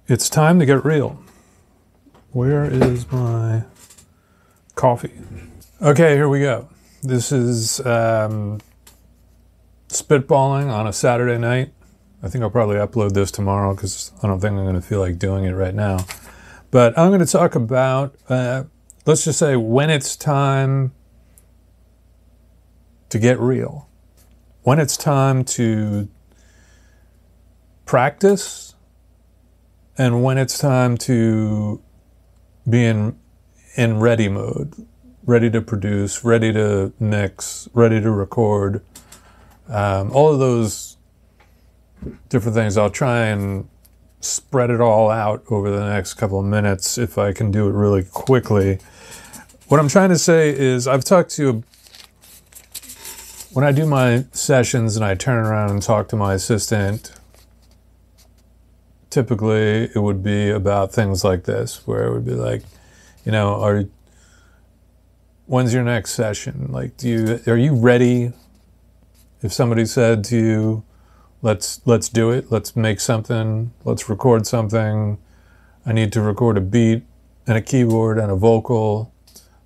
It's time to get real. Where is my coffee? Okay, here we go. This is spitballing on a Saturday night. I think I'll probably upload this tomorrow because I don't think I'm going to feel like doing it right now. But I'm going to talk about, let's just say, when it's time to get real. When it's time to practice, and when it's time to be in ready mode, ready to produce, ready to mix, ready to record, all of those different things. I'll try and spread it all out over the next couple of minutes if I can do it really quickly. What I'm trying to say is I've talked to, when I do my sessions and I turn around and talk to my assistant, typically it would be about things like this, where it would be like, you know, when's your next session? Like, are you ready? If somebody said to you, let's do it, let's make something, let's record something, I need to record a beat and a keyboard and a vocal,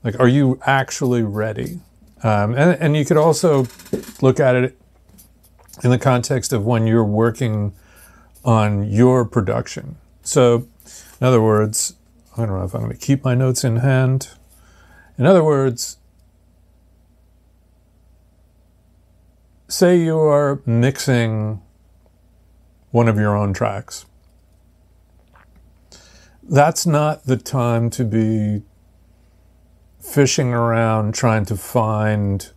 like, are you actually ready? And you could also look at it in the context of when you're working on your production. So, in other words, I don't know if I'm going to keep my notes in hand. In other words, say you are mixing one of your own tracks. That's not the time to be fishing around trying to find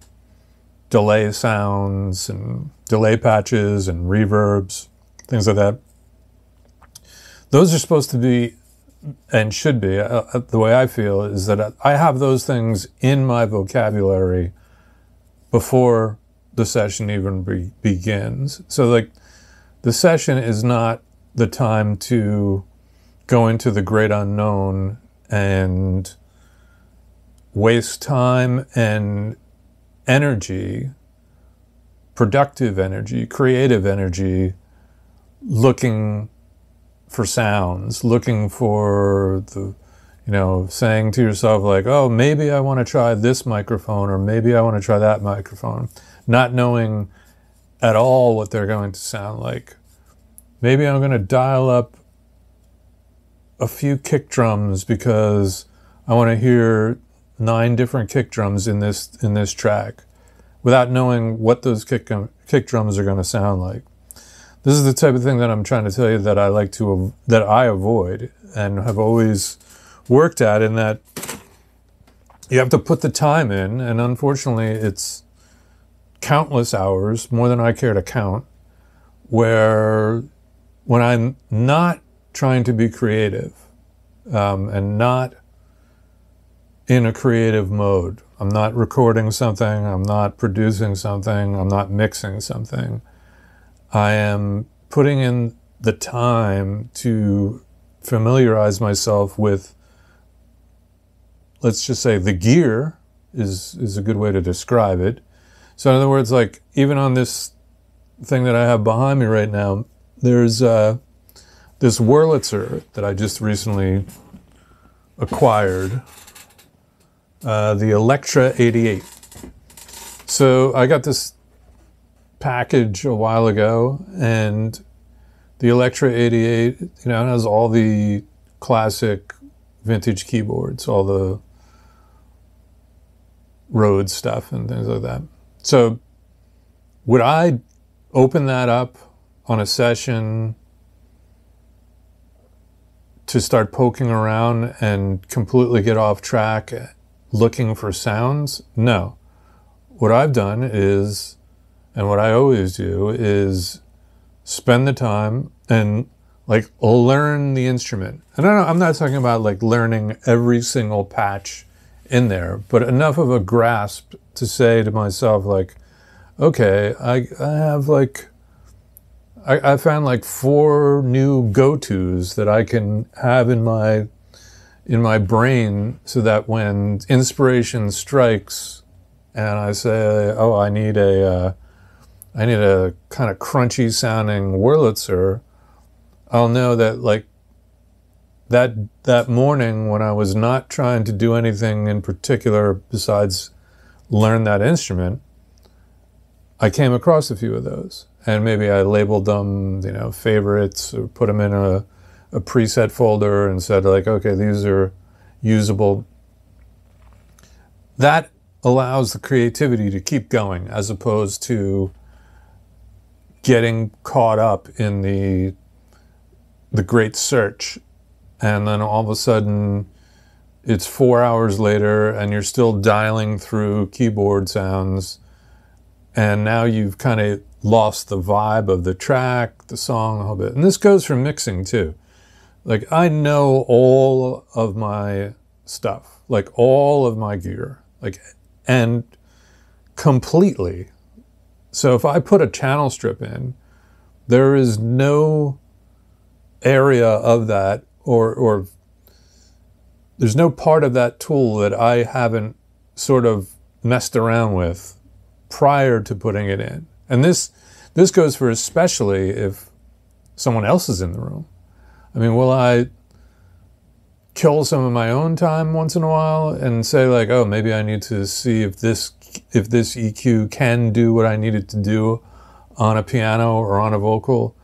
delay sounds and delay patches and reverbs, things like that. Those are supposed to be, and should be, the way I feel is that I have those things in my vocabulary before the session even begins. So like, the session is not the time to go into the great unknown and waste time and energy, productive energy, creative energy, looking for sounds, looking for the, you know, saying to yourself like, oh, maybe I want to try this microphone, or maybe I want to try that microphone, not knowing at all what they're going to sound like. Maybe I'm going to dial up a few kick drums because I want to hear 9 different kick drums in this track, without knowing what those kick drums are going to sound like. This is the type of thing that I'm trying to tell you that that I avoid and have always worked at, in that you have to put the time in, and unfortunately it's countless hours, more than I care to count, where when I'm not trying to be creative and not in a creative mode, I'm not recording something, I'm not producing something, I'm not mixing something, I am putting in the time to familiarize myself with, let's just say, the gear is a good way to describe it. So in other words, like, even on this thing that I have behind me right now, there's this Wurlitzer that I just recently acquired, the Electra 88. So I got this package a while ago, and the Electra 88, you know, it has all the classic vintage keyboards, all the Rhodes stuff and things like that. So would I open that up on a session to start poking around and completely get off track looking for sounds? No. What I've done is, and what I always do, is spend the time and like learn the instrument. And I'm not talking about like learning every single patch in there, but enough of a grasp to say to myself like, okay, I have like, I found like 4 new go-tos that I can have in my brain, so that when inspiration strikes and I say, oh, I need a kind of crunchy sounding Wurlitzer, I'll know that like that morning when I was not trying to do anything in particular besides learn that instrument, I came across a few of those. And maybe I labeled them, you know, favorites, or put them in a preset folder and said, like, okay, these are usable. That allows the creativity to keep going, as opposed to getting caught up in the great search. And then all of a sudden it's 4 hours later and you're still dialing through keyboard sounds. And now you've kind of lost the vibe of the track, the song a little bit. And this goes for mixing too. Like, I know all of my stuff, like all of my gear, like, and completely. So if I put a channel strip in, there is no area of that, or there's no part of that tool that I haven't sort of messed around with prior to putting it in. And this goes for especially if someone else is in the room. I mean, will I kill some of my own time once in a while and say, like, oh, maybe I need to see if this EQ can do what I need it to do on a piano or on a vocal?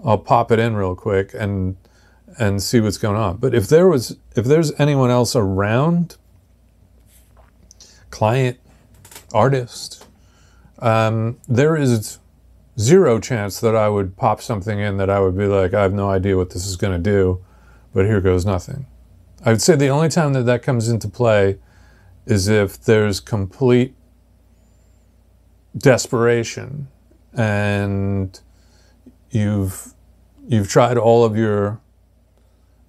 I'll pop it in real quick and see what's going on. But if there's anyone else around, client, artist, there is zero chance that I would pop something in that I would be like, I have no idea what this is going to do, but here goes nothing. I would say the only time that comes into play is if there's complete desperation and you've tried all of your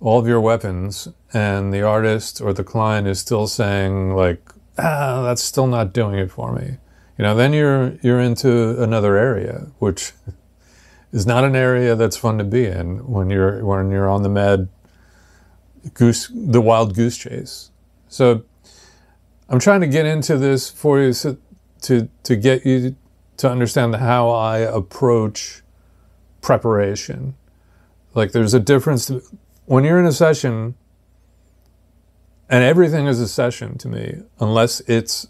weapons and the artist or the client is still saying, like, that's still not doing it for me. You know, then you're into another area, which is not an area that's fun to be in when you're on the mad the wild goose chase. So I'm trying to get into this for you to get you to understand how I approach preparation. Like, there's a difference when you're in a session, and everything is a session to me, unless it's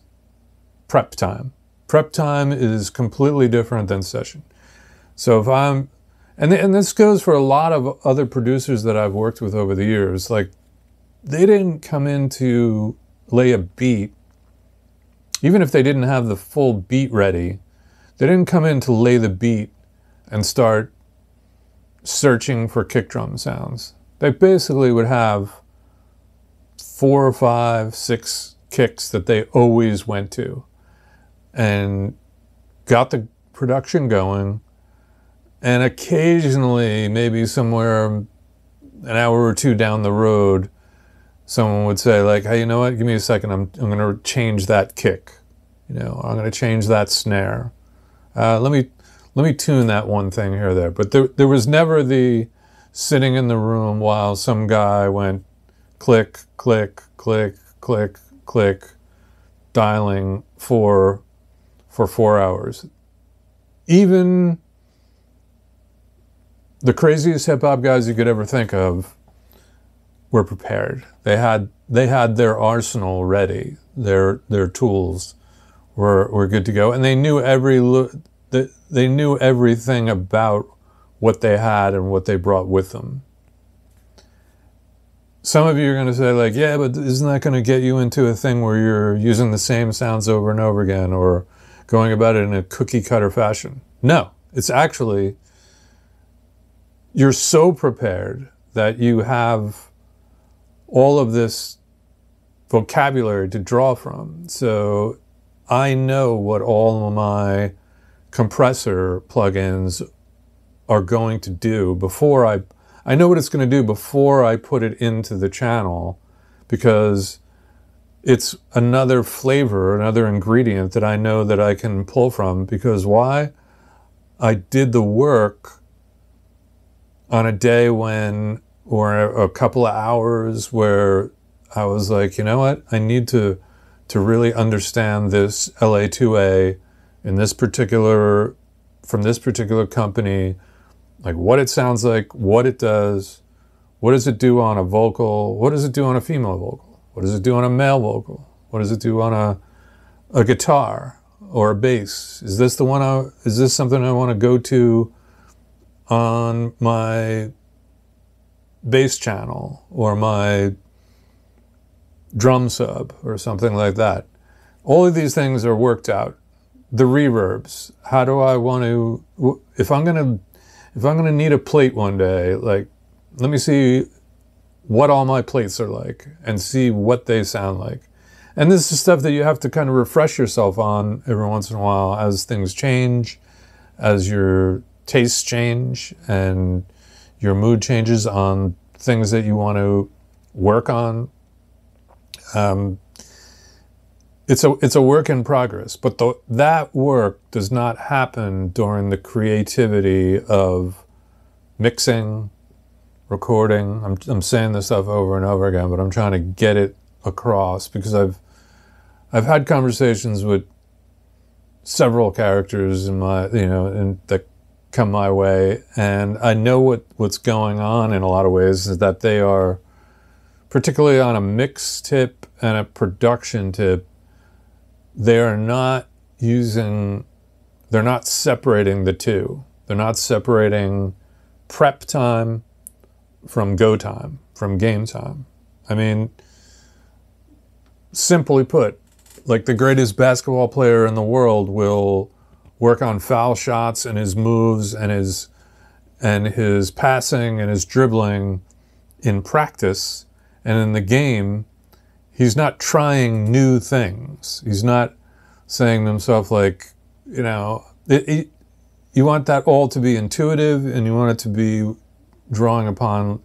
prep time. Prep time is completely different than session. So if I'm, and this goes for a lot of other producers that I've worked with over the years, like, they didn't come in to lay a beat, even if they didn't have the full beat ready, they didn't come in to lay the beat and start searching for kick drum sounds. They basically would have 4 or 5, 6 kicks that they always went to and got the production going. And occasionally, maybe somewhere an hour or two down the road, someone would say, like, hey, you know what, give me a second, I'm going to change that kick. You know, I'm going to change that snare. Let me tune that one thing here or there. But there was never the sitting in the room while some guy went click, click, click, click, click, dialing for 4 hours. Even the craziest hip-hop guys you could ever think of were prepared. They had their arsenal ready. Their tools were good to go, and they knew they knew everything about what they had and what they brought with them. Some of you are going to say, like, yeah, but isn't that going to get you into a thing where you're using the same sounds over and over again, or going about it in a cookie cutter fashion? No, it's actually, you're so prepared that you have all of this vocabulary to draw from. So I know what all of my compressor plugins are going to do before I know what it's going to do before I put it into the channel, because it's another flavor, another ingredient that I know that I can pull from. Because why? I did the work on a day when, or a couple of hours where I was like, you know what? I need to really understand this LA2A in this particular, from this particular company, like what it sounds like, what it does, What does it do on a vocal? What does it do on a female vocal? What does it do on a male vocal? What does it do on a guitar or a bass? Is this the one is this something I want to go to on my bass channel or my drum sub or something like that? All of these things are worked out. The reverbs, how do I want to, if I'm gonna need a plate one day, like, let me see what all my plates are like and see what they sound like. And this is stuff that you have to kind of refresh yourself on every once in a while as things change, as your tastes change and your mood changes on things that you want to work on. It's a work in progress, but that work does not happen during the creativity of mixing, recording. I'm saying this stuff over and over again, but I'm trying to get it across because I've had conversations with several characters in my, that come my way, and I know what's going on in a lot of ways is that they are, particularly on a mix tip and a production tip, they're not separating the two. They're not separating prep time from go time, from game time. I mean, simply put, like the greatest basketball player in the world will work on foul shots and his moves and his passing and his dribbling in practice, and in the game, he's not trying new things. He's not saying to himself like, you want that all to be intuitive, and you want it to be drawing upon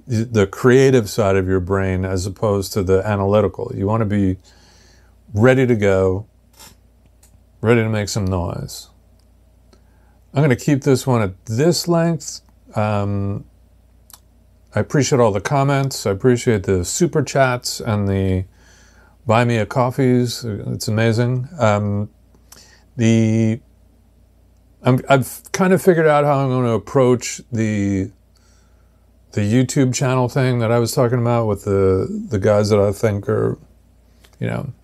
the creative side of your brain as opposed to the analytical. You want to be ready to go, ready to make some noise. I'm going to keep this one at this length. I appreciate all the comments. I appreciate the super chats and the buy me a coffees. It's amazing. I've kind of figured out how I'm going to approach the YouTube channel thing that I was talking about with the guys that I think are,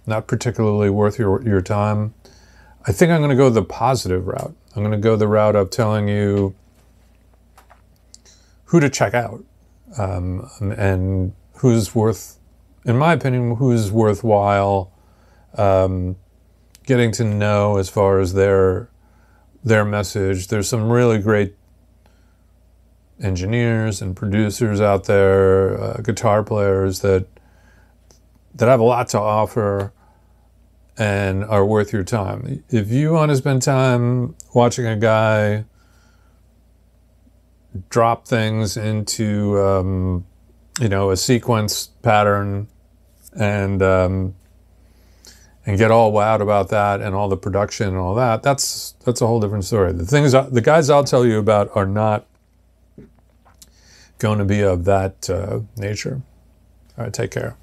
not particularly worth your time. I think I'm going to go the positive route. I'm going to go the route of telling you who to check out. And who's worth, in my opinion, who's worthwhile getting to know as far as their message. There's some really great engineers and producers out there, guitar players that have a lot to offer and are worth your time. If you want to spend time watching a guy drop things into a sequence pattern and get all wowed about that and all the production and all that, that's a whole different story. The guys I'll tell you about are not going to be of that nature. All right, take care.